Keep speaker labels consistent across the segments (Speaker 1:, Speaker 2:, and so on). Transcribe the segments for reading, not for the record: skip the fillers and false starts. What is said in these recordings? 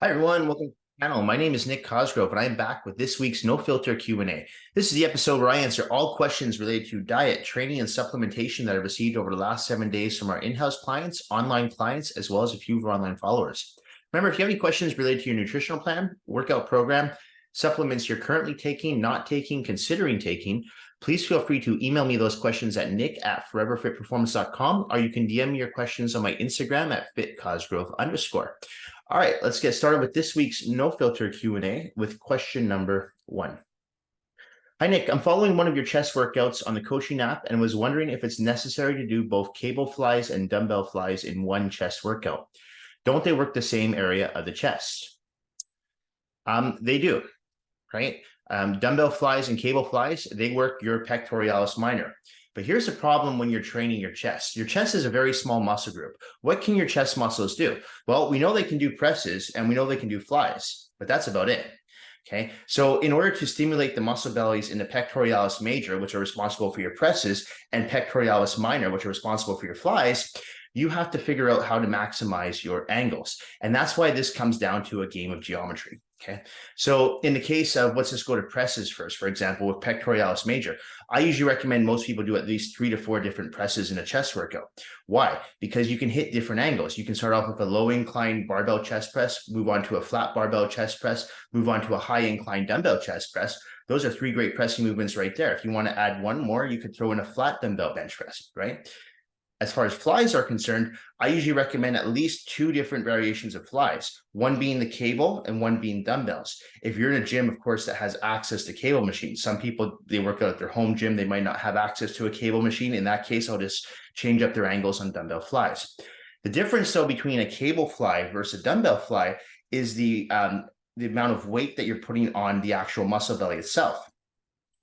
Speaker 1: Hi everyone, welcome to the channel. My name is Nick Cosgrove and I'm back with this week's No Filter Q&A. This is the episode where I answer all questions related to diet, training, and supplementation that I've received over the last 7 days from our in-house clients, online clients, as well as a few of our online followers. Remember, if you have any questions related to your nutritional plan, workout program, supplements you're currently taking, not taking, considering taking, please feel free to email me those questions at nick@foreverfitperformance.com, or you can DM me your questions on my Instagram at @fitcosgrove_. All right, let's get started with this week's No Filter Q&A with question number 1. Hi, Nick. I'm following one of your chest workouts on the coaching app and was wondering if it's necessary to do both cable flies and dumbbell flies in one chest workout. Don't they work the same area of the chest? They do, right? Dumbbell flies and cable flies, they work your pectoralis minor. But here's the problem when you're training your chest. Your chest is a very small muscle group. What can your chest muscles do? Well, we know they can do presses and we know they can do flies, but that's about it. Okay, so in order to stimulate the muscle bellies in the pectoralis major, which are responsible for your presses, and pectoralis minor, which are responsible for your flies, you have to figure out how to maximize your angles. And that's why this comes down to a game of geometry. Okay, so in the case of, let's just go to presses first, for example, with pectoralis major, I usually recommend most people do at least 3 to 4 different presses in a chest workout. Why? Because you can hit different angles. You can start off with a low incline barbell chest press, move on to a flat barbell chest press, move on to a high incline dumbbell chest press. Those are 3 great pressing movements right there. If you want to add one more, you could throw in a flat dumbbell bench press, right? As far as flies are concerned, I usually recommend at least 2 different variations of flies, one being the cable and one being dumbbells. If you're in a gym, of course, that has access to cable machines, some people, they work out at their home gym, they might not have access to a cable machine. In that case, I'll just change up their angles on dumbbell flies. The difference, though, between a cable fly versus a dumbbell fly is the amount of weight that you're putting on the actual muscle belly itself.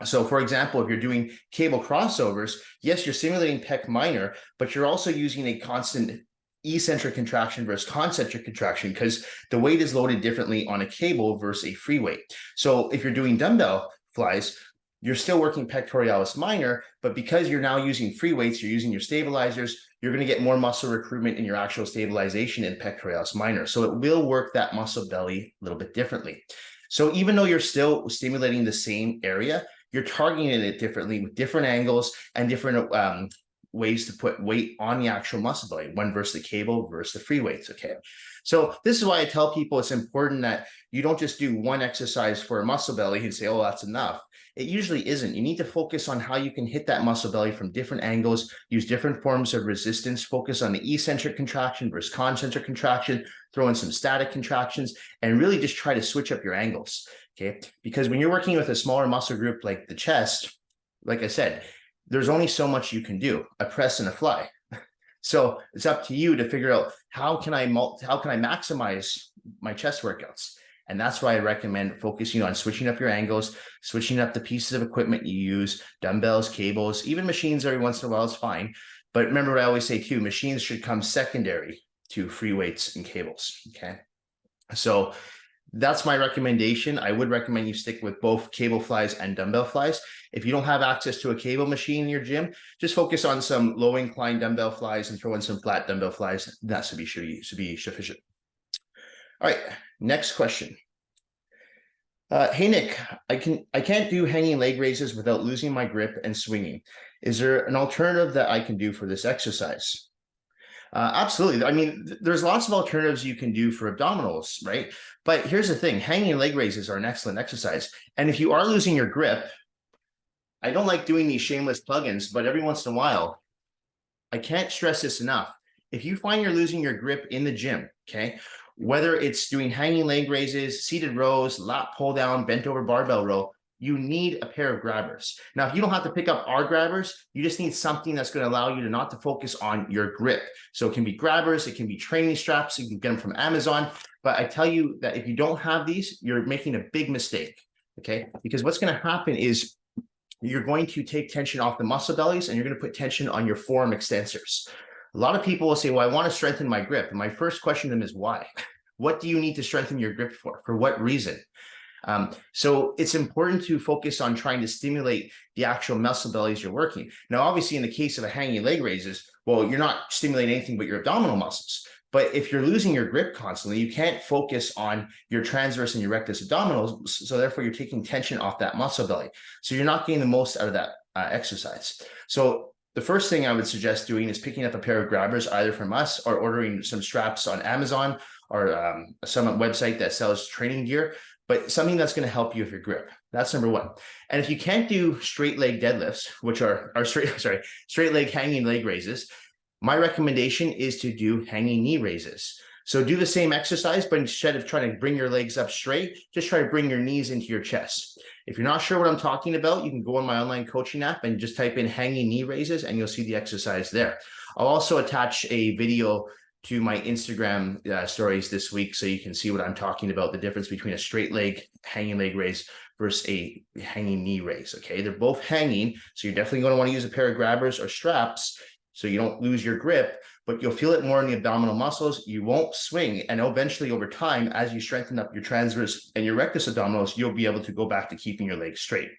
Speaker 1: So, for example, if you're doing cable crossovers, yes, you're simulating pec minor, but you're also using a constant eccentric contraction versus concentric contraction because the weight is loaded differently on a cable versus a free weight. So if you're doing dumbbell flies, you're still working pectoralis minor, but because you're now using free weights, you're using your stabilizers, you're going to get more muscle recruitment in your actual stabilization in pectoralis minor. So it will work that muscle belly a little bit differently. So even though you're still stimulating the same area, you're targeting it differently with different angles and different ways to put weight on the actual muscle belly, one versus the cable versus the free weights. Okay, so this is why I tell people it's important that you don't just do one exercise for a muscle belly and say, oh, that's enough. It usually isn't. You need to focus on how you can hit that muscle belly from different angles, use different forms of resistance, focus on the eccentric contraction versus concentric contraction, throw in some static contractions, and really just try to switch up your angles. Okay, because when you're working with a smaller muscle group like the chest, like I said, there's only so much you can do, a press and a fly. So it's up to you to figure out how can I maximize my chest workouts. And that's why I recommend focusing on switching up your angles, switching up the pieces of equipment you use, dumbbells, cables, even machines every once in a while is fine. But remember what I always say too, machines should come secondary to free weights and cables. Okay, so that's my recommendation. I would recommend you stick with both cable flies and dumbbell flies. If you don't have access to a cable machine in your gym, just focus on some low incline dumbbell flies and throw in some flat dumbbell flies. That should be sufficient. All right, next question. Hey Nick, I can't do hanging leg raises without losing my grip and swinging. Is there an alternative that I can do for this exercise? Absolutely. I mean, there's lots of alternatives you can do for abdominals, right? But here's the thing, hanging leg raises are an excellent exercise. And if you are losing your grip, I don't like doing these shameless plugins, but every once in a while, I can't stress this enough. If you find you're losing your grip in the gym, okay, whether it's doing hanging leg raises, seated rows, lat pull down, bent over barbell row, you need a pair of grabbers. Now, if you don't have to pick up our grabbers, you just need something that's going to allow you to not to focus on your grip. So it can be grabbers, it can be training straps, you can get them from Amazon. But I tell you that if you don't have these, you're making a big mistake, okay? Because what's going to happen is you're going to take tension off the muscle bellies and you're going to put tension on your forearm extensors. A lot of people will say, well, I want to strengthen my grip. And my first question to them is why? What do you need to strengthen your grip for? For what reason? So it's important to focus on trying to stimulate the actual muscle bellies you're working. Now, obviously, in the case of a hanging leg raises, well, you're not stimulating anything but your abdominal muscles. But if you're losing your grip constantly, you can't focus on your transverse and your rectus abdominals. So therefore, you're taking tension off that muscle belly. So you're not getting the most out of that exercise. So the first thing I would suggest doing is picking up a pair of grabbers, either from us or ordering some straps on Amazon or some website that sells training gear, but something that's going to help you with your grip. That's number one. And if you can't do straight leg deadlifts, which are straight leg hanging leg raises, my recommendation is to do hanging knee raises. So do the same exercise, but instead of trying to bring your legs up straight, just try to bring your knees into your chest. If you're not sure what I'm talking about, you can go on my online coaching app and just type in hanging knee raises and you'll see the exercise there. I'll also attach a video to my Instagram stories this week so you can see what I'm talking about, the difference between a straight leg hanging leg raise versus a hanging knee raise, okay? They're both hanging, so you're definitely going to want to use a pair of grabbers or straps so you don't lose your grip, but you'll feel it more in the abdominal muscles. You won't swing, and eventually over time, as you strengthen up your transverse and your rectus abdominals, you'll be able to go back to keeping your legs straight.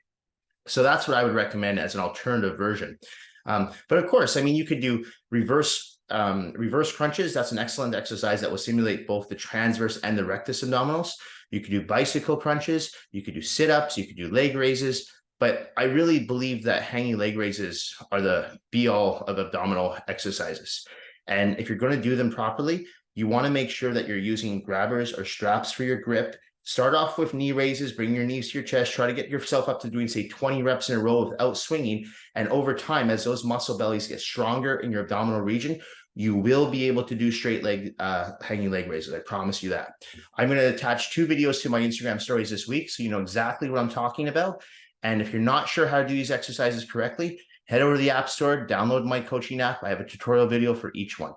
Speaker 1: So that's what I would recommend as an alternative version. But of course, I mean, you could do reverse crunches. That's an excellent exercise that will simulate both the transverse and the rectus abdominals. You could do bicycle crunches, you could do sit-ups, you could do leg raises, but I really believe that hanging leg raises are the be-all of abdominal exercises. And if you're going to do them properly, you want to make sure that you're using grabbers or straps for your grip. Start off with knee raises, bring your knees to your chest, try to get yourself up to doing, say, 20 reps in a row without swinging. And over time, as those muscle bellies get stronger in your abdominal region, you will be able to do straight leg hanging leg raises. I promise you that. I'm going to attach 2 videos to my Instagram stories this week so you know exactly what I'm talking about. And if you're not sure how to do these exercises correctly, head over to the App Store, download my coaching app. I have a tutorial video for each one.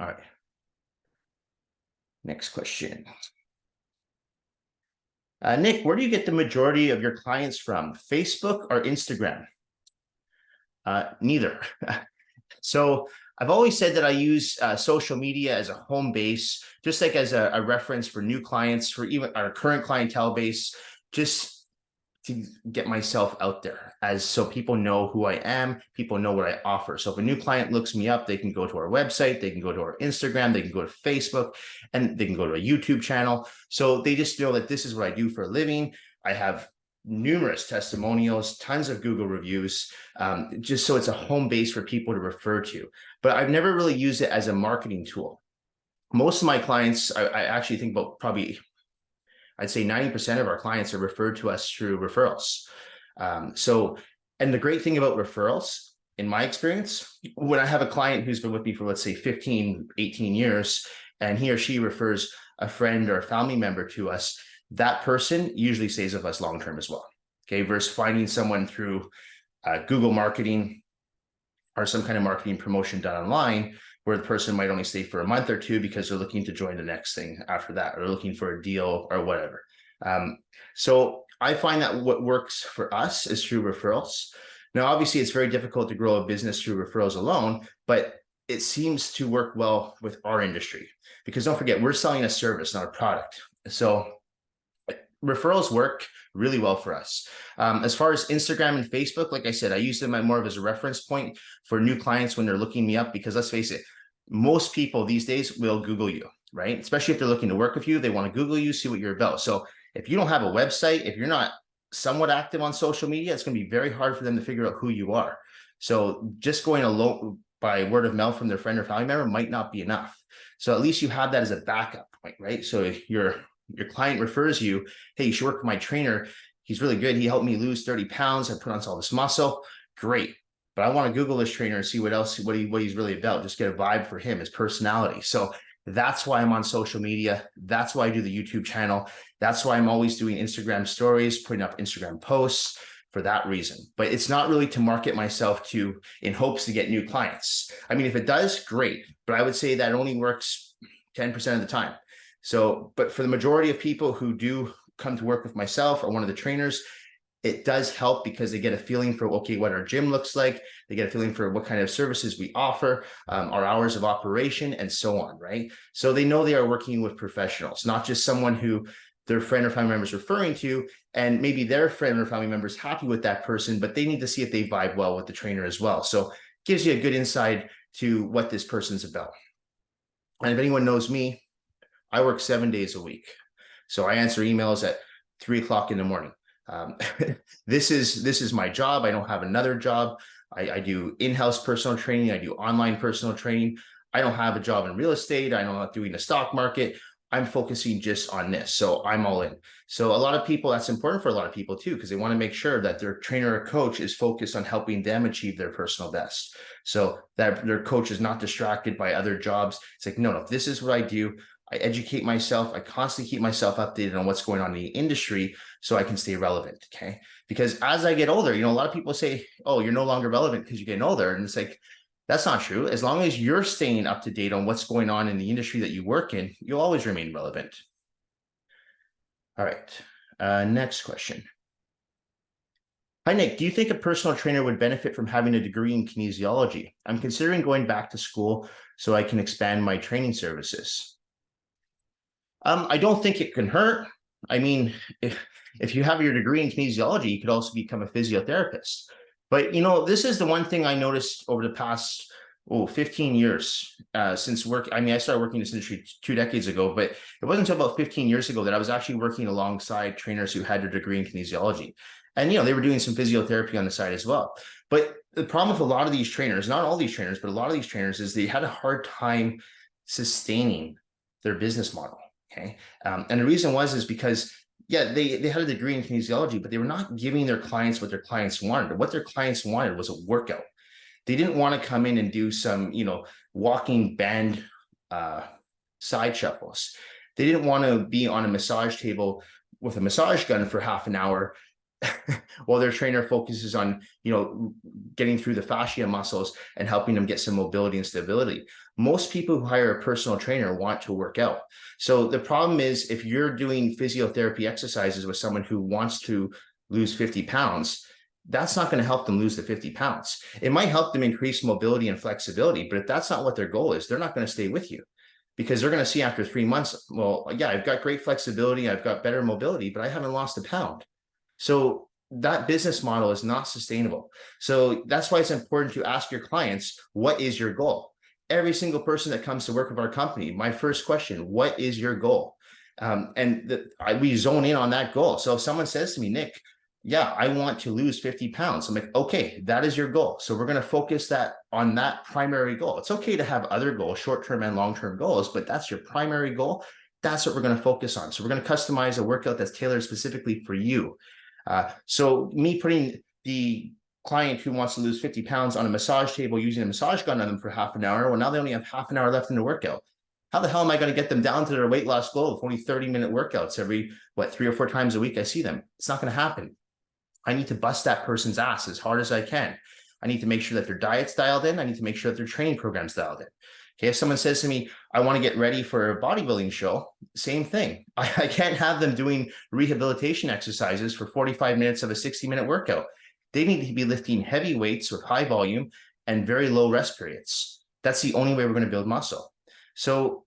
Speaker 1: All right. Next question. Nick, where do you get the majority of your clients from? Facebook or Instagram? Neither. So I've always said that I use social media as a home base, just like as a reference for new clients, for even our current clientele base, just to get myself out there as so people know who I am, people know what I offer. So if a new client looks me up, they can go to our website, they can go to our Instagram, they can go to Facebook, and they can go to a YouTube channel. So they just know that this is what I do for a living. I have numerous testimonials, tons of Google reviews, just so it's a home base for people to refer to. But I've never really used it as a marketing tool. Most of my clients, I actually think about probably, I'd say 90% of our clients are referred to us through referrals. And the great thing about referrals, in my experience, when I have a client who's been with me for, let's say, 15, 18 years, and he or she refers a friend or a family member to us, that person usually stays with us long-term as well, okay, versus finding someone through Google marketing or some kind of marketing promotion done online, where the person might only stay for a month or 2 because they're looking to join the next thing after that, or looking for a deal or whatever. So I find that what works for us is through referrals. Now, obviously, it's very difficult to grow a business through referrals alone, but it seems to work well with our industry, because don't forget, we're selling a service, not a product. So referrals work really well for us. As far as Instagram and Facebook, like I said, I use them more of as a reference point for new clients when they're looking me up, because let's face it, most people these days will Google you, right? Especially if they're looking to work with you, they want to Google you, see what you're about. So if you don't have a website, if you're not somewhat active on social media, it's going to be very hard for them to figure out who you are. So just going alone by word of mouth from their friend or family member might not be enough. So at least you have that as a backup point, right? So if your client refers you, hey, you should work with my trainer. He's really good. He helped me lose 30 pounds. I put on all this muscle. Great. But I want to Google this trainer and see what he's really about. Just get a vibe for him, his personality. So that's why I'm on social media. That's why I do the YouTube channel. That's why I'm always doing Instagram stories, putting up Instagram posts for that reason. But it's not really to market myself to in hopes to get new clients. I mean, if it does, great. But I would say that only works 10% of the time. So, but for the majority of people who do come to work with myself or one of the trainers, it does help because they get a feeling for, okay, what our gym looks like. They get a feeling for what kind of services we offer, our hours of operation, and so on, right? So they know they are working with professionals, not just someone who their friend or family member is referring to, and maybe their friend or family member is happy with that person, but they need to see if they vibe well with the trainer as well. So it gives you a good insight to what this person's about. And if anyone knows me, I work 7 days a week. So I answer emails at 3 o'clock in the morning. Um, this is my job. I don't have another job. I do in-house personal training. I do online personal training. I don't have a job in real estate. I'm not doing the stock market. I'm focusing just on this. So I'm all in. So a lot of people, that's important for a lot of people too, because they want to make sure that their trainer or coach is focused on helping them achieve their personal best. So that their coach is not distracted by other jobs. It's like, no, this is what I do. I educate myself. I constantly keep myself updated on what's going on in the industry so I can stay relevant. Okay. Because as I get older, a lot of people say, oh, you're no longer relevant because you're getting older. And it's like, that's not true. As long as you're staying up to date on what's going on in the industry that you work in, you'll always remain relevant. All right. Next question. Hi, Nick. Do you think a personal trainer would benefit from having a degree in kinesiology? I'm considering going back to school so I can expand my training services. I don't think it can hurt. I mean, if you have your degree in kinesiology, you could also become a physiotherapist. But, this is the one thing I noticed over the past 15 years since work. I mean, I started working in this industry 2 decades ago, but it wasn't until about 15 years ago that I was actually working alongside trainers who had their degree in kinesiology. And, they were doing some physiotherapy on the side as well. But the problem with a lot of these trainers, not all these trainers, but a lot of these trainers, is they had a hard time sustaining their business model. Okay. And the reason is because they had a degree in kinesiology, but they were not giving their clients what their clients wanted. What their clients wanted was a workout. They didn't want to come in and do some, walking band side shuffles. They didn't want to be on a massage table with a massage gun for half an hour while their trainer focuses on, getting through the fascia muscles and helping them get some mobility and stability. Most people who hire a personal trainer want to work out. So the problem is, if you're doing physiotherapy exercises with someone who wants to lose 50 pounds, that's not going to help them lose the 50 pounds. It might help them increase mobility and flexibility, but if that's not what their goal is, they're not going to stay with you, because they're going to see after 3 months, well, yeah, I've got great flexibility, I've got better mobility, but I haven't lost a pound. So that business model is not sustainable. So that's why it's important to ask your clients, what is your goal? Every single person that comes to work with our company, my first question, what is your goal? We zone in on that goal. So if someone says to me, Nick, yeah, I want to lose 50 pounds. I'm like, okay, that is your goal. So we're going to focus that on that primary goal. It's okay to have other goals, short-term and long-term goals, but that's your primary goal. That's what we're going to focus on. So we're going to customize a workout that's tailored specifically for you. So me putting the client who wants to lose 50 pounds on a massage table using a massage gun on them for half an hour, well, now they only have half an hour left in the workout. How the hell am I going to get them down to their weight loss goal with only 30-minute workouts every, 3 or 4 times a week I see them? It's not going to happen. I need to bust that person's ass as hard as I can. I need to make sure that their diet's dialed in. I need to make sure that their training program's dialed in. Okay, if someone says to me, I want to get ready for a bodybuilding show, same thing. I can't have them doing rehabilitation exercises for 45 minutes of a 60-minute workout. They need to be lifting heavy weights with high volume and very low rest periods. That's the only way we're going to build muscle. So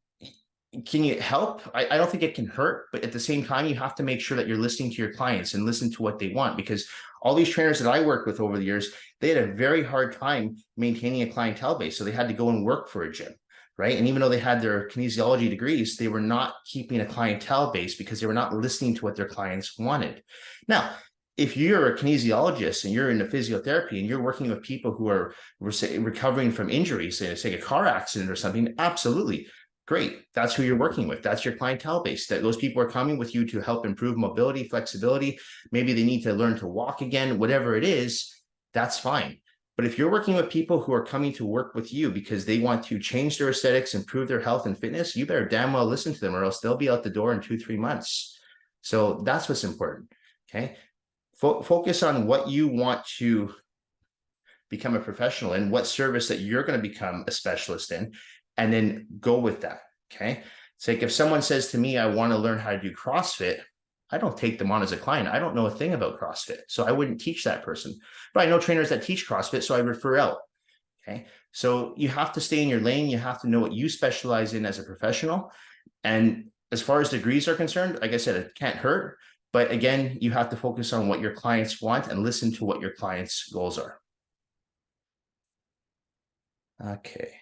Speaker 1: can you help? I don't think it can hurt, but at the same time, you have to make sure that you're listening to your clients and listen to what they want, because all these trainers that I worked with over the years, they had a very hard time maintaining a clientele base. So they had to go and work for a gym, right? And even though they had their kinesiology degrees, they were not keeping a clientele base because they were not listening to what their clients wanted. Now, if you're a kinesiologist and you're into physiotherapy and you're working with people who are recovering from injuries, say a car accident or something, absolutely. Great. That's who you're working with. That's your clientele base. That those people are coming with you to help improve mobility, flexibility. Maybe they need to learn to walk again, whatever it is, that's fine. But if you're working with people who are coming to work with you because they want to change their aesthetics, improve their health and fitness, you better damn well listen to them, or else they'll be out the door in 2-3 months. So that's what's important. Okay. Focus on what you want to become a professional in, what service that you're going to become a specialist in, and then go with that. Okay. It's like if someone says to me, I want to learn how to do CrossFit, I don't take them on as a client. I don't know a thing about CrossFit, so I wouldn't teach that person. But I know trainers that teach CrossFit, so I refer out. Okay. So you have to stay in your lane. You have to know what you specialize in as a professional. And as far as degrees are concerned, like I said, it can't hurt. But again, you have to focus on what your clients want and listen to what your clients' goals are. Okay.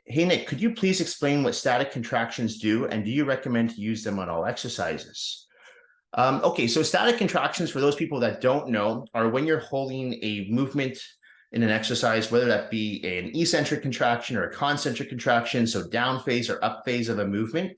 Speaker 1: Hey, Nick, could you please explain what static contractions do, and do you recommend to use them on all exercises? Okay, so static contractions, for those people that don't know, are when you're holding a movement in an exercise, whether that be an eccentric contraction or a concentric contraction, so down phase or up phase of a movement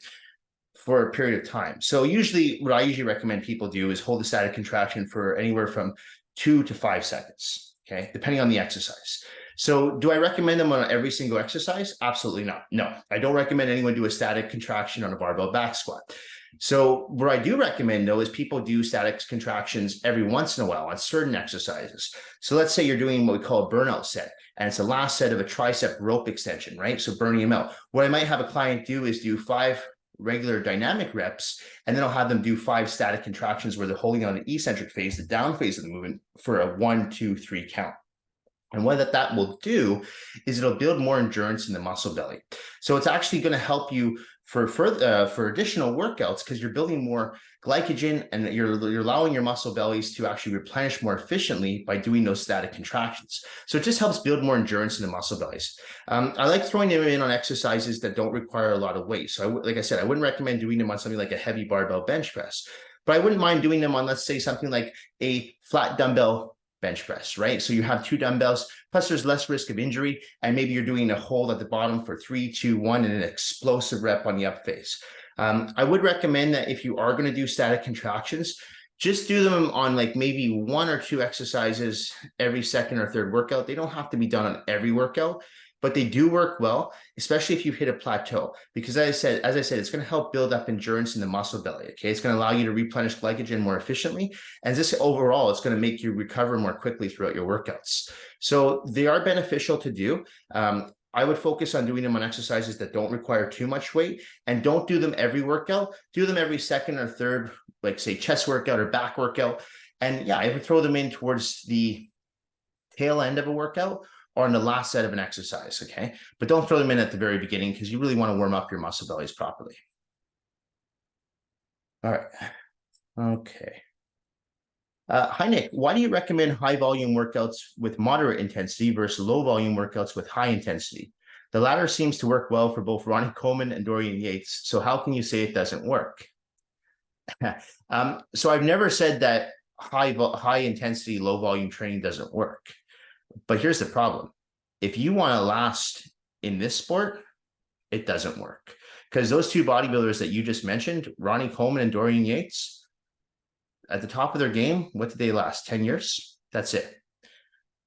Speaker 1: for a period of time. So usually what I usually recommend people do is hold a static contraction for anywhere from 2 to 5 seconds, okay, depending on the exercise. So do I recommend them on every single exercise? Absolutely not. No, I don't recommend anyone do a static contraction on a barbell back squat. So what I do recommend, though, is people do static contractions every once in a while on certain exercises. So let's say you're doing what we call a burnout set, and it's the last set of a tricep rope extension, right? So burning them out. What I might have a client do is do 5 regular dynamic reps, and then I'll have them do 5 static contractions where they're holding on the eccentric phase, the down phase of the movement, for a 1, 2, 3 count. And what that will do is it'll build more endurance in the muscle belly. So it's actually going to help you for additional workouts, because you're building more glycogen and you're allowing your muscle bellies to actually replenish more efficiently by doing those static contractions. So it just helps build more endurance in the muscle bellies. I like throwing them in on exercises that don't require a lot of weight. So like I said, I wouldn't recommend doing them on something like a heavy barbell bench press, but I wouldn't mind doing them on, let's say, something like a flat dumbbell bench press, right? So you have 2 dumbbells, plus there's less risk of injury, and maybe you're doing a hold at the bottom for 3, 2, 1, and an explosive rep on the up phase. I would recommend that if you are going to do static contractions, just do them on like maybe 1 or 2 exercises every second or third workout. They don't have to be done on every workout, but they do work well, especially if you hit a plateau, because as I said, it's going to help build up endurance in the muscle belly. Okay, it's going to allow you to replenish glycogen more efficiently, and this overall, it's going to make you recover more quickly throughout your workouts. So they are beneficial to do. I would focus on doing them on exercises that don't require too much weight, and don't do them every workout. Do them every second or third, like say chest workout or back workout. And yeah, I would throw them in towards the tail end of a workout or in the last set of an exercise, okay? But don't throw them in at the very beginning, because you really want to warm up your muscle bellies properly. All right, okay. Hi, Nick. Why do you recommend high volume workouts with moderate intensity versus low volume workouts with high intensity? The latter seems to work well for both Ronnie Coleman and Dorian Yates, so how can you say it doesn't work? So I've never said that high intensity, low volume training doesn't work. But here's the problem. If you want to last in this sport, it doesn't work. Because those 2 bodybuilders that you just mentioned, Ronnie Coleman and Dorian Yates, at the top of their game, what did they last? 10 years? That's it.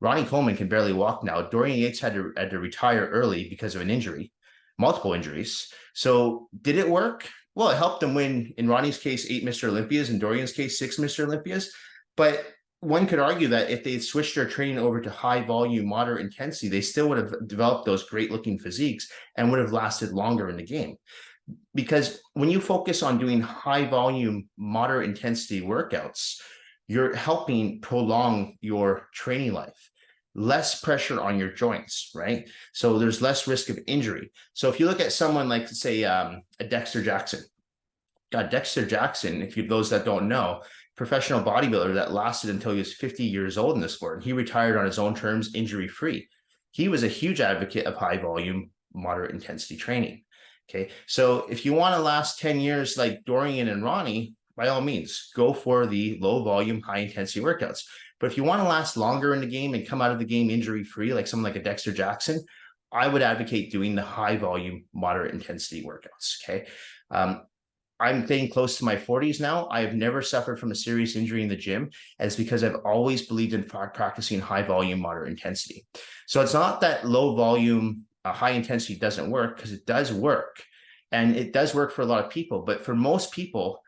Speaker 1: Ronnie Coleman can barely walk now. Dorian Yates had to retire early because of an injury, multiple injuries. So did it work? Well, it helped them win, in Ronnie's case, 8 Mr. Olympias, in Dorian's case, 6 Mr. Olympias. But one could argue that if they switched their training over to high volume, moderate intensity, they still would have developed those great looking physiques and would have lasted longer in the game. Because when you focus on doing high volume, moderate intensity workouts, you're helping prolong your training life, less pressure on your joints, right? So there's less risk of injury. So if you look at someone like, say, a Dexter Jackson, Dexter Jackson, if you, those that don't know, professional bodybuilder that lasted until he was 50 years old in the sport. He retired on his own terms, injury-free. He was a huge advocate of high volume, moderate intensity training. Okay, so if you want to last 10 years like Dorian and Ronnie, by all means, go for the low volume, high intensity workouts. But if you want to last longer in the game and come out of the game injury-free, like someone like a Dexter Jackson, I would advocate doing the high volume, moderate intensity workouts. Okay. I'm getting close to my 40s now. I have never suffered from a serious injury in the gym, and it's because I've always believed in practicing high volume, moderate intensity. So it's not that low volume, high intensity doesn't work, because it does work, and it does work for a lot of people. But for most people,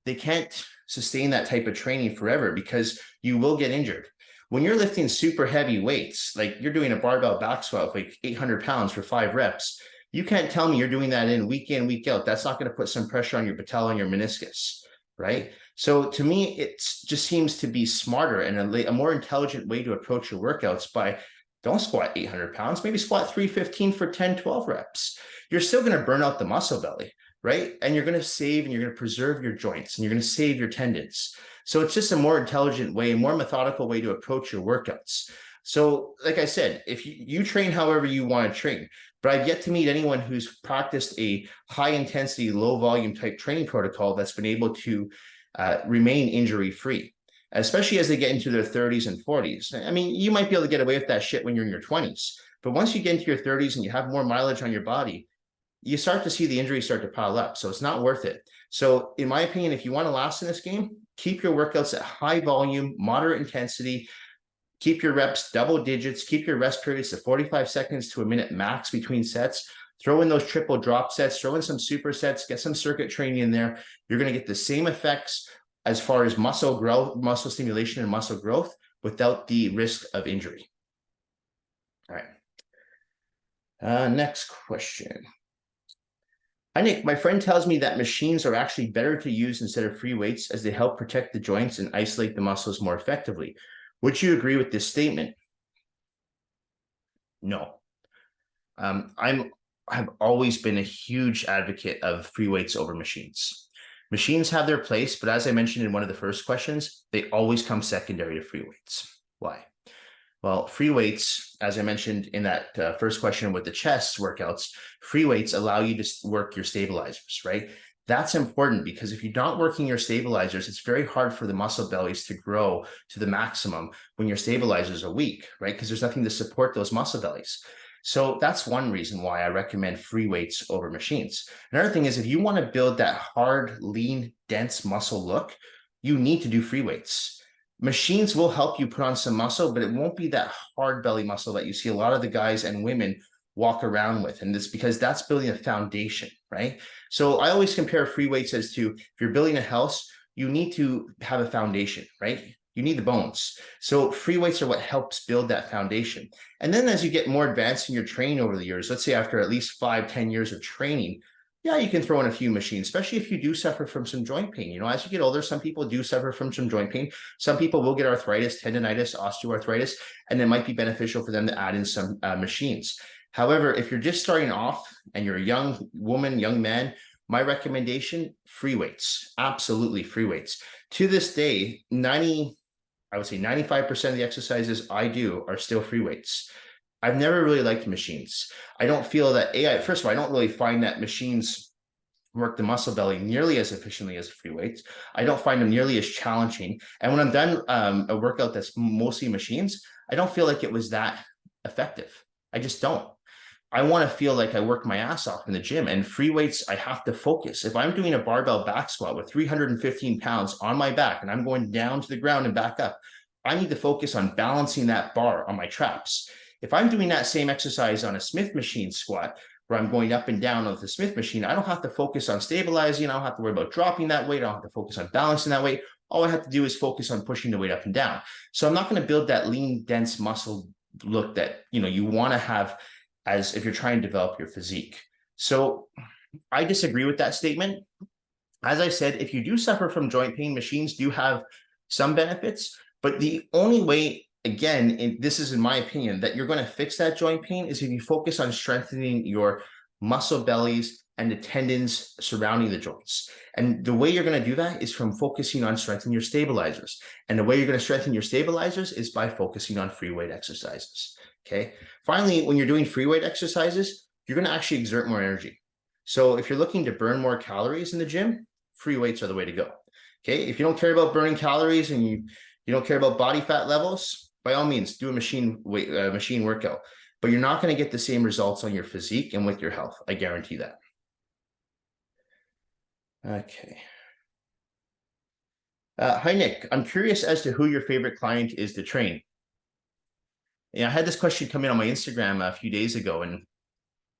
Speaker 1: they can't sustain that type of training forever, because you will get injured. When you're lifting super heavy weights, like you're doing a barbell back squat with like 800 pounds for 5 reps, you can't tell me you're doing that in, week out. That's not going to put some pressure on your patella and your meniscus, right? So to me, it just seems to be smarter and a more intelligent way to approach your workouts by, don't squat 800 pounds, maybe squat 315 for 10, 12 reps. You're still going to burn out the muscle belly, right? And you're going to save and you're going to preserve your joints and you're going to save your tendons. So it's just a more intelligent way, a more methodical way to approach your workouts. So like I said, if you train however you want to train, but I've yet to meet anyone who's practiced a high intensity, low volume type training protocol that's been able to remain injury free, especially as they get into their 30s and 40s. I mean, you might be able to get away with that shit when you're in your 20s, but once you get into your 30s and you have more mileage on your body, you start to see the injuries start to pile up. So it's not worth it. So in my opinion, if you want to last in this game, keep your workouts at high volume, moderate intensity, keep your reps double digits, keep your rest periods to 45 seconds to a minute max between sets, throw in those triple drop sets, throw in some supersets, get some circuit training in there. You're going to get the same effects as far as muscle growth, muscle stimulation and muscle growth without the risk of injury. All right. Next question. Hi, Nick. My friend tells me that machines are actually better to use instead of free weights as they help protect the joints and isolate the muscles more effectively. Would you agree with this statement? No. I've always been a huge advocate of free weights over machines. Machines have their place, but as I mentioned in one of the first questions, they always come secondary to free weights. Why? Well, free weights, as I mentioned in that first question with the chest workouts, free weights allow you to work your stabilizers, right? That's important because if you're not working your stabilizers, it's very hard for the muscle bellies to grow to the maximum when your stabilizers are weak, right? Because there's nothing to support those muscle bellies. So that's one reason why I recommend free weights over machines. Another thing is if you want to build that hard, lean, dense muscle look, you need to do free weights. Machines will help you put on some muscle, but it won't be that hard belly muscle that you see a lot of the guys and women walk around with. And it's because that's building a foundation, right? So I always compare free weights as to if you're building a house, you need to have a foundation, right? You need the bones. So free weights are what helps build that foundation. And then as you get more advanced in your training over the years, let's say after at least 5-10 years of training, yeah, you can throw in a few machines, especially if you do suffer from some joint pain. You know, as you get older, some people do suffer from some joint pain. Some people will get arthritis, tendonitis, osteoarthritis, and it might be beneficial for them to add in some machines. However, if you're just starting off and you're a young woman, young man, my recommendation, free weights, absolutely free weights. To this day, I would say 95% of the exercises I do are still free weights. I've never really liked machines. I don't feel that, first of all, I don't really find that machines work the muscle belly nearly as efficiently as free weights. I don't find them nearly as challenging. And when I'm done a workout that's mostly machines, I don't feel like it was that effective. I just don't. I want to feel like I worked my ass off in the gym, and free weights, I have to focus. If I'm doing a barbell back squat with 315 pounds on my back and I'm going down to the ground and back up, I need to focus on balancing that bar on my traps. If I'm doing that same exercise on a Smith machine squat, where I'm going up and down with the Smith machine, I don't have to focus on stabilizing. I don't have to worry about dropping that weight. I don't have to focus on balancing that weight. All I have to do is focus on pushing the weight up and down. So I'm not going to build that lean, dense muscle look that, you know, you want to have as if you're trying to develop your physique. So I disagree with that statement. As I said, if you do suffer from joint pain, machines do have some benefits, but the only way, again, this is in my opinion, that you're going to fix that joint pain is if you focus on strengthening your muscle bellies and the tendons surrounding the joints. And the way you're going to do that is from focusing on strengthening your stabilizers. And the way you're going to strengthen your stabilizers is by focusing on free weight exercises. Okay. Finally, when you're doing free weight exercises, you're going to actually exert more energy. So if you're looking to burn more calories in the gym, free weights are the way to go. Okay. If you don't care about burning calories and you don't care about body fat levels, by all means, do a machine workout, but you're not going to get the same results on your physique and with your health. I guarantee that. Okay. Hi, Nick. I'm curious as to who your favorite client is to train. Yeah, I had this question come in on my Instagram a few days ago, and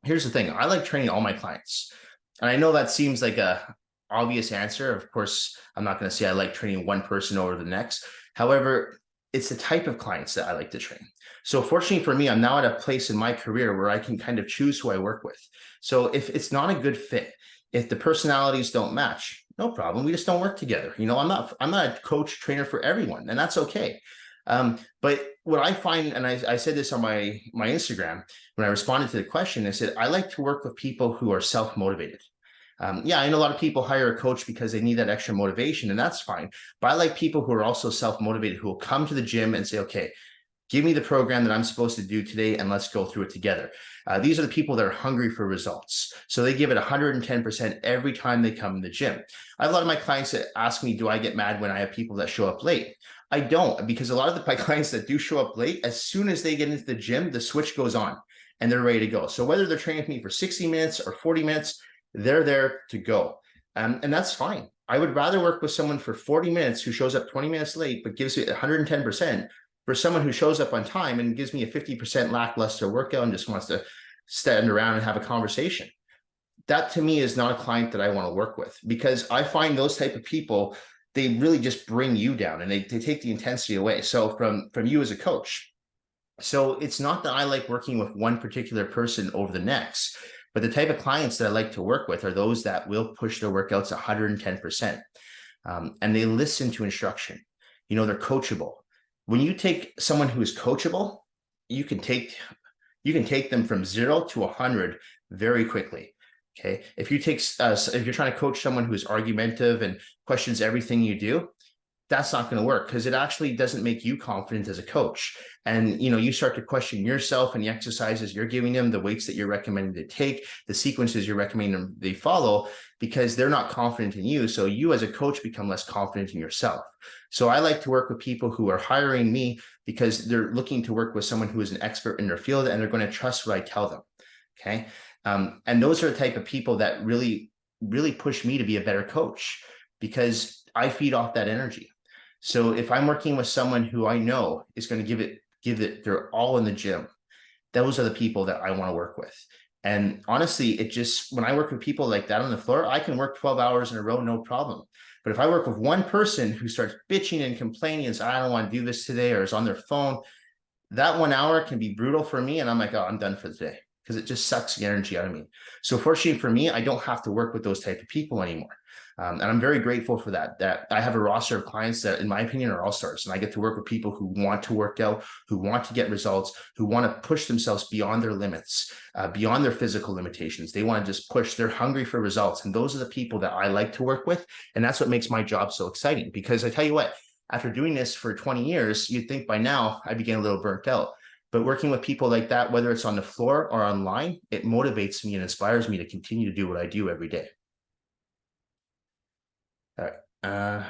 Speaker 1: here's the thing. I like training all my clients. And I know that seems like a obvious answer. Of course, I'm not going to say I like training one person over the next. However, it's the type of clients that I like to train. So fortunately for me, I'm now at a place in my career where I can kind of choose who I work with. So if it's not a good fit, if the personalities don't match, no problem. We just don't work together. You know, I'm not a coach trainer for everyone, and that's okay. But what I find, and I said this on my Instagram, when I responded to the question, I said, I like to work with people who are self-motivated. Yeah, I know a lot of people hire a coach because they need that extra motivation, and that's fine. But I like people who are also self-motivated, who will come to the gym and say, okay, Give me the program that I'm supposed to do today and let's go through it together. These are the people that are hungry for results. So they give it 110% every time they come in the gym. I have a lot of my clients that ask me, do I get mad when I have people that show up late? I don't, because a lot of my clients that do show up late, as soon as they get into the gym, the switch goes on and they're ready to go. So whether they're training with me for 60 minutes or 40 minutes, they're there to go. And that's fine. I would rather work with someone for 40 minutes who shows up 20 minutes late, but gives it 110%, for someone who shows up on time and gives me a 50% lackluster workout and just wants to stand around and have a conversation. That to me is not a client that I want to work with, because I find those type of people, they really just bring you down and they take the intensity away. So from you as a coach. So it's not that I like working with one particular person over the next, but the type of clients that I like to work with are those that will push their workouts 110%. And they listen to instruction. They're coachable. When you take someone who is coachable, you can take them from 0 to 100 very quickly. Okay. If you're trying to coach someone who's argumentative and questions everything you do, that's not going to work, because it actually doesn't make you confident as a coach. And, you start to question yourself and the exercises you're giving them, the weights that you're recommending to take, the sequences you're recommending them they follow, because they're not confident in you. So you as a coach become less confident in yourself. So I like to work with people who are hiring me because they're looking to work with someone who is an expert in their field and they're going to trust what I tell them. Okay. And those are the type of people that really, really push me to be a better coach, because I feed off that energy. So if I'm working with someone who I know is going to give it their all in the gym, those are the people that I want to work with. And honestly, when I work with people like that on the floor, I can work 12 hours in a row, no problem. But if I work with one person who starts bitching and complaining and says, I don't want to do this today, or is on their phone, that 1 hour can be brutal for me. And I'm like, oh, I'm done for the day, because it just sucks the energy out of me. So fortunately for me, I don't have to work with those type of people anymore. And I'm very grateful for that I have a roster of clients that, in my opinion, are all-stars. And I get to work with people who want to work out, who want to get results, who want to push themselves beyond their limits, beyond their physical limitations. They want to just push. They're hungry for results. And those are the people that I like to work with. And that's what makes my job so exciting. Because I tell you what, after doing this for 20 years, you'd think by now I began a little burnt out. But working with people like that, whether it's on the floor or online, it motivates me and inspires me to continue to do what I do every day. All right.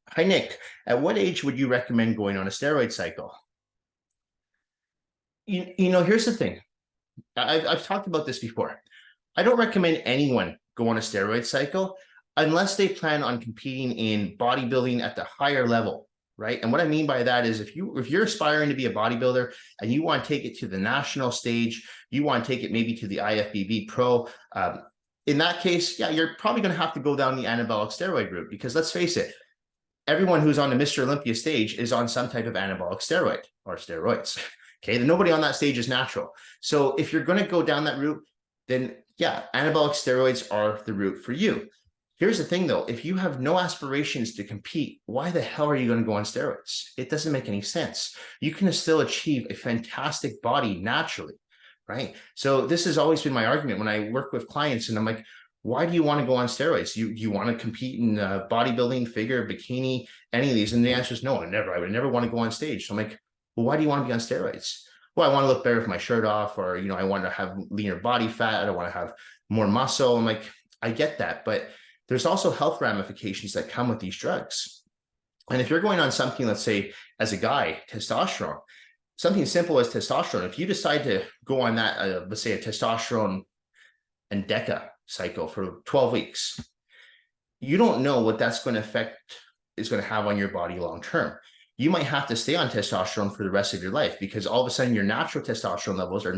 Speaker 1: Hi, Nick. At what age would you recommend going on a steroid cycle? Here's the thing. I've talked about this before. I don't recommend anyone go on a steroid cycle unless they plan on competing in bodybuilding at the higher level, right? And what I mean by that is if you're aspiring to be a bodybuilder and you want to take it to the national stage, you want to take it maybe to the IFBB Pro, in that case, yeah, you're probably going to have to go down the anabolic steroid route, because let's face it, everyone who's on the Mr. Olympia stage is on some type of anabolic steroid or steroids. Okay, nobody on that stage is natural. So if you're going to go down that route, then yeah, anabolic steroids are the route for you. Here's the thing though, if you have no aspirations to compete, why the hell are you going to go on steroids? It doesn't make any sense. You can still achieve a fantastic body naturally, right? So this has always been my argument when I work with clients, and I'm like, why do you want to go on steroids? You want to compete in bodybuilding, figure, bikini, any of these? And the answer is no, I would never want to go on stage. So I'm like, well, why do you want to be on steroids? Well, I want to look better with my shirt off, or, I want to have leaner body fat. I don't want to have more muscle. I'm like, I get that, but there's also health ramifications that come with these drugs. And if you're going on something, let's say as a guy, testosterone, something simple as testosterone, if you decide to go on that, let's say a testosterone and DECA cycle for 12 weeks, you don't know what that's going to have on your body long term. You might have to stay on testosterone for the rest of your life, because all of a sudden your natural testosterone levels are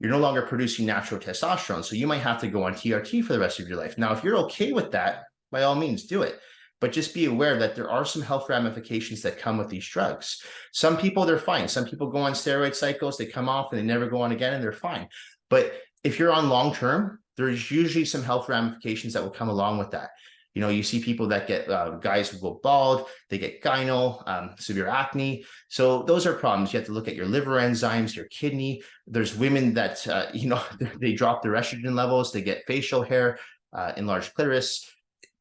Speaker 1: you're no longer producing natural testosterone. So you might have to go on TRT for the rest of your life. Now, if you're okay with that, by all means do it. But just be aware that there are some health ramifications that come with these drugs. Some people, they're fine. Some people go on steroid cycles, they come off and they never go on again, and they're fine. But if you're on long-term, there's usually some health ramifications that will come along with that. You see people that get guys who go bald, they get gyno, severe acne. So those are problems. You have to look at your liver enzymes, your kidney. There's women that, they drop their estrogen levels, they get facial hair, enlarged clitoris.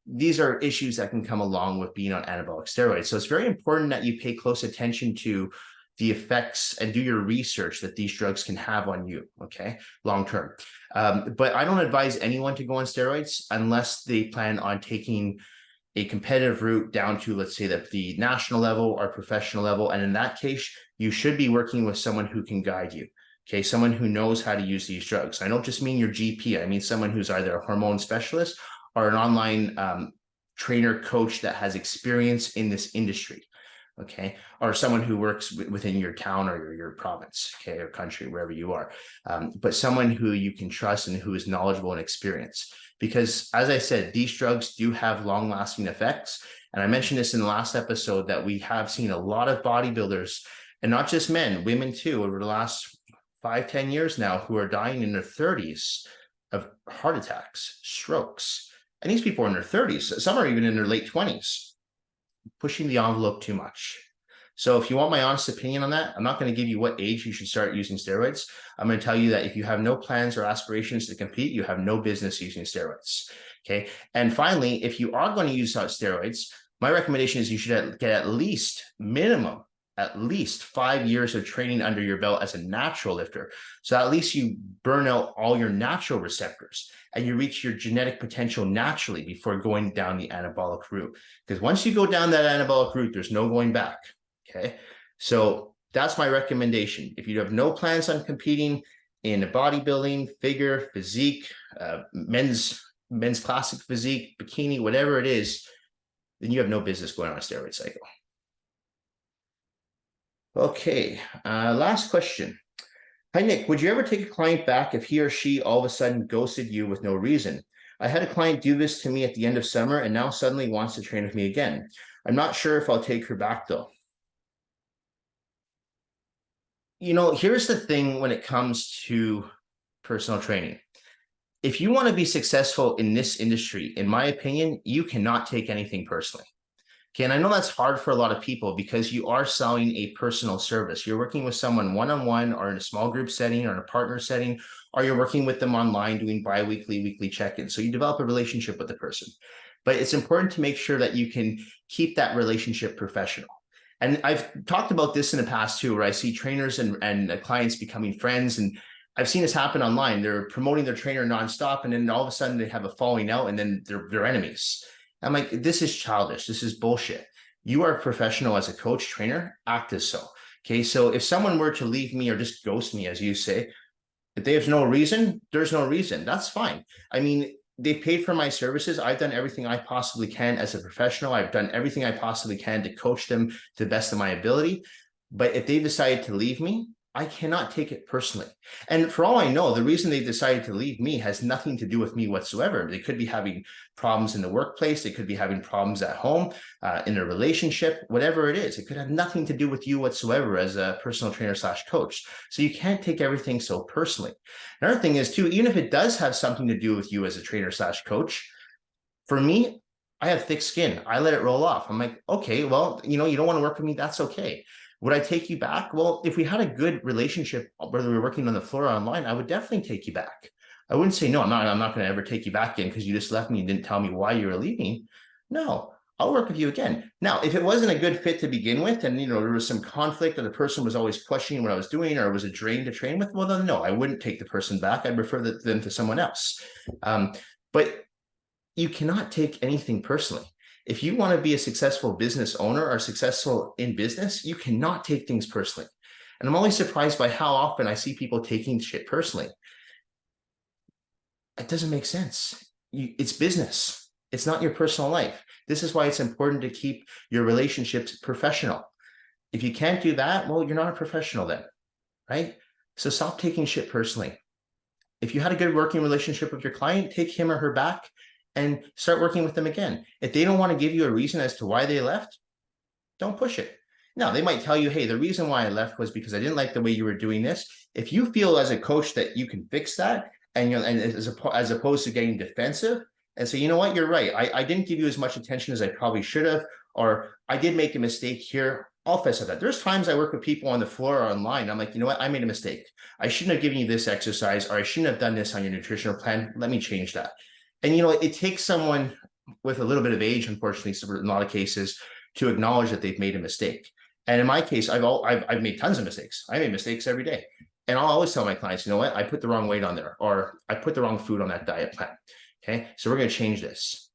Speaker 1: These are issues that can come along with being on anabolic steroids. So it's very important that you pay close attention to the effects and do your research that these drugs can have on you, okay, long term. But I don't advise anyone to go on steroids unless they plan on taking a competitive route down to, let's say, that the national level or professional level. And in that case, you should be working with someone who can guide you. Okay, someone who knows how to use these drugs. I don't just mean your GP. I mean someone who's either a hormone specialist or an online trainer coach that has experience in this industry. Okay, or someone who works within your town or your province, okay, or country, wherever you are, but someone who you can trust and who is knowledgeable and experienced. Because as I said, these drugs do have long-lasting effects. And I mentioned this in the last episode that we have seen a lot of bodybuilders, and not just men, women too, over the last 5-10 years now, who are dying in their 30s of heart attacks, strokes. And these people are in their 30s. Some are even in their late 20s, pushing the envelope too much. So if you want my honest opinion on that, I'm not going to give you what age you should start using steroids. I'm going to tell you that if you have no plans or aspirations to compete, you have no business using steroids. Okay. And finally, if you are going to use steroids, my recommendation is you should get at least 5 years of training under your belt as a natural lifter. So at least you burn out all your natural receptors and you reach your genetic potential naturally before going down the anabolic route. Because once you go down that anabolic route, there's no going back. Okay. So that's my recommendation. If you have no plans on competing in bodybuilding, figure, physique, men's classic physique, bikini, whatever it is, then you have no business going on a steroid cycle. Okay, last question. Hi, Nick. Would you ever take a client back if he or she all of a sudden ghosted you with no reason? I had a client do this to me at the end of summer and now suddenly wants to train with me again. I'm not sure if I'll take her back though. You know, here's the thing when it comes to personal training. If you want to be successful in this industry, in my opinion, you cannot take anything personally. Okay, and I know that's hard for a lot of people because you are selling a personal service. You're working with someone one-on-one or in a small group setting or in a partner setting, or you're working with them online doing bi-weekly, weekly check-ins. So you develop a relationship with the person. But it's important to make sure that you can keep that relationship professional. And I've talked about this in the past too, where I see trainers and clients becoming friends. And I've seen this happen online. They're promoting their trainer nonstop, and then all of a sudden they have a falling out, and then they're enemies. I'm like, this is childish. This is bullshit. You are a professional as a coach trainer, act as so. Okay. So if someone were to leave me or just ghost me, as you say, if they have no reason, there's no reason. That's fine. I mean, they've paid for my services. I've done everything I possibly can as a professional. I've done everything I possibly can to coach them to the best of my ability. But if they decided to leave me, I cannot take it personally. And for all I know, the reason they decided to leave me has nothing to do with me whatsoever. They could be having problems in the workplace. They could be having problems at home, in a relationship, whatever it is. It could have nothing to do with you whatsoever as a personal trainer / coach. So you can't take everything so personally. Another thing is too, even if it does have something to do with you as a trainer / coach, for me, I have thick skin. I let it roll off. I'm like, okay, well, you don't want to work with me. That's okay. Would I take you back? Well, if we had a good relationship, whether we were working on the floor or online, I would definitely take you back. I wouldn't say, no, I'm not going to ever take you back in because you just left me and didn't tell me why you were leaving. No, I'll work with you again. Now, if it wasn't a good fit to begin with, and there was some conflict or the person was always questioning what I was doing or it was a drain to train with, well, then no, I wouldn't take the person back. I'd refer them to someone else. But you cannot take anything personally. If you want to be a successful business owner or successful in business, you cannot take things personally. And I'm always surprised by how often I see people taking shit personally. It doesn't make sense. It's business. It's not your personal life. This is why it's important to keep your relationships professional. If you can't do that, well, you're not a professional then, right? So stop taking shit personally. If you had a good working relationship with your client, take him or her back and start working with them again. If they don't want to give you a reason as to why they left, don't push it. Now, they might tell you, hey, the reason why I left was because I didn't like the way you were doing this. If you feel as a coach that you can fix that, and as opposed to getting defensive and say, you know what, you're right. I didn't give you as much attention as I probably should have, or I did make a mistake here. I'll fess up that. There's times I work with people on the floor or online. I'm like, you know what, I made a mistake. I shouldn't have given you this exercise, or I shouldn't have done this on your nutritional plan. Let me change that. And, it takes someone with a little bit of age, unfortunately, in a lot of cases, to acknowledge that they've made a mistake. And in my case, I've made tons of mistakes. I make mistakes every day. And I'll always tell my clients, you know what? I put the wrong weight on there, or I put the wrong food on that diet plan. Okay. So we're going to change this.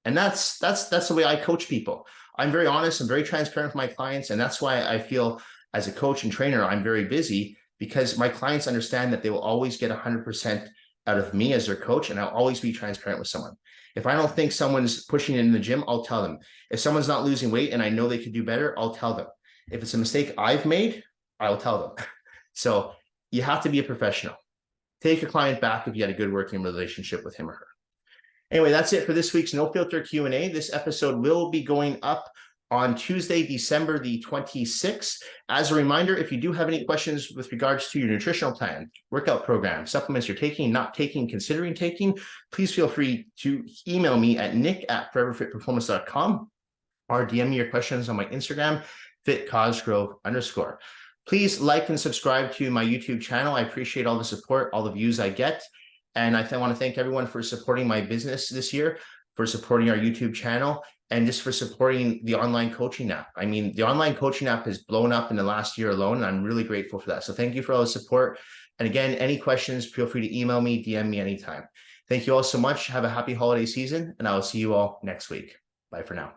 Speaker 1: And that's the way I coach people. I'm very honest and very transparent with my clients. And that's why I feel as a coach and trainer, I'm very busy, because my clients understand that they will always get 100% out of me as their coach. And I'll always be transparent with someone. If I don't think someone's pushing it in the gym, I'll tell them. If someone's not losing weight and I know they could do better, I'll tell them. If it's a mistake I've made, I'll tell them. So you have to be a professional. Take your client back if you had a good working relationship with him or her. Anyway, that's it for this week's No Filter Q&A. This episode will be going up on Tuesday, December the 26th. As a reminder, if you do have any questions with regards to your nutritional plan, workout program, supplements you're taking, not taking, considering taking, please feel free to email me at nick@foreverfitperformance.com or DM me your questions on my Instagram, fitcosgrove_. Please like and subscribe to my YouTube channel. I appreciate all the support, all the views I get. And I want to thank everyone for supporting my business this year, for supporting our YouTube channel, and just for supporting the online coaching app. I mean, the online coaching app has blown up in the last year alone, and I'm really grateful for that. So thank you for all the support. And again, any questions, feel free to email me, DM me anytime. Thank you all so much. Have a happy holiday season, and I will see you all next week. Bye for now.